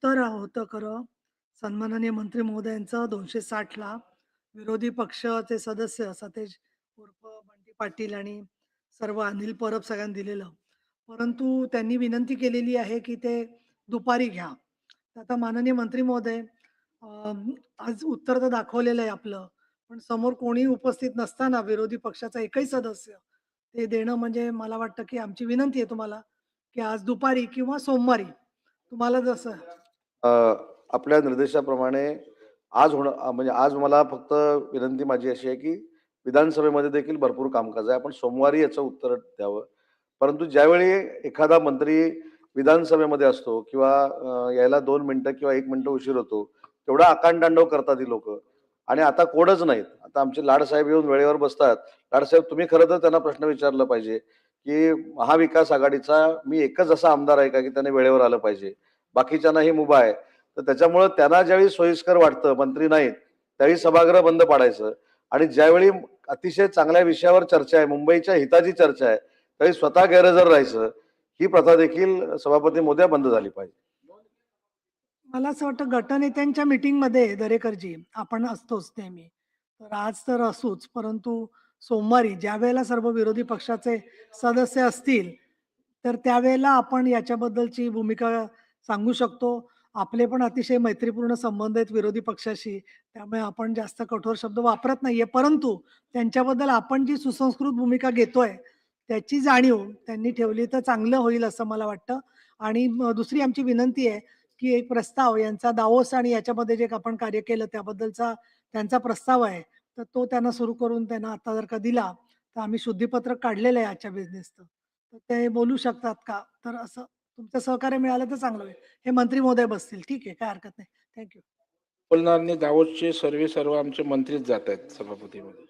उत्तर होतं खरं सन्माननीय मंत्री महोदयांचं 260 ला विरोधी पक्षाचे सदस्य सतेज उर्फ बंटी पाटील आणि सर्व अनिल परब सगळ्यांनी दिलेलं. परंतु त्यांनी विनंती केलेली आहे, की ते दुपारी घ्या. तर आता माननीय मंत्री महोदय आज उत्तर तर दाखवलेलं आहे आपलं, पण समोर कोणी उपस्थित नसताना विरोधी पक्षाचा एकही सदस्य ते देणं म्हणजे मला वाटतं, की आमची विनंती आहे तुम्हाला, की आज दुपारी किंवा सोमवारी तुम्हाला जसं अ, आपल्या निर्देशाप्रमाणे म्हणजे आज मला फक्त विनंती माझी अशी आहे, की विधानसभेमध्ये देखील भरपूर कामकाज आहे. आपण सोमवारी याचं उत्तर द्यावं. परंतु ज्यावेळी एखादा मंत्री विधानसभेमध्ये असतो किंवा यायला 2 मिनिटं किंवा 1 मिनिटं उशीर होतो, तेवढा आकांडतांडव करतात ही लोकं. आणि आता कोडच नाहीत. आता आमचे लाडसाहेब येऊन वेळेवर बसतात. लाडसाहेब तुम्ही खरं तर त्यांना प्रश्न विचारला पाहिजे, की महाविकास आघाडीचा मी एकच असा आमदार आहे का, की त्याने वेळेवर आलं पाहिजे? बाकीच्यांनाही मुभा आहे. तर त्याच्यामुळं त्यांना ज्यावेळी सोयीस्कर वाटतं, मंत्री नाहीत, त्यावेळी सभागृह बंद पाडायचं आणि ज्यावेळी अतिशय चांगल्या विषयावर चर्चा आहे, मुंबईच्या हिताची चर्चा आहे, त्यावेळी स्वतः गैरहजर राहायचं. ही प्रथा देखील सभापती महोदया बंद झाली पाहिजे. मला असं वाटतं गटनेत्यांच्या मीटिंगमध्ये दरेकरजी आपण असतोच नेहमी. तर आज तर असूच, परंतु सोमवारी ज्यावेळेला सर्व विरोधी पक्षाचे सदस्य असतील, तर त्यावेळेला आपण याच्याबद्दलची भूमिका सांगू शकतो. आपले पण अतिशय मैत्रीपूर्ण संबंध आहेत विरोधी पक्षाशी. त्यामुळे आपण जास्त कठोर शब्द वापरत नाहीये. परंतु त्यांच्याबद्दल आपण जी सुसंस्कृत भूमिका घेतोय, त्याची जाणीव त्यांनी ठेवली तर चांगलं होईल असं मला वाटतं. आणि दुसरी आमची विनंती आहे, की एक प्रस्ताव यांचा दावोस आणि याच्यामध्ये जे आपण कार्य केलं त्याबद्दलचा त्यांचा प्रस्ताव आहे. तर तो त्यांना सुरू करून त्यांना आता जर का दिला, तर आम्ही शुद्धीपत्रक काढलेलं आहे आजच्या बिझनेसचं. तर ते बोलू शकतात का? तर असं तुमचं सहकार्य मिळालं तर चांगलं होईल. हे मंत्री महोदय बसतील. ठीक आहे, काही हरकत नाही. थँक बोलणार नाही दावोसचे सर्व आमचे मंत्रीच जात आहेत सभापतीमध्ये.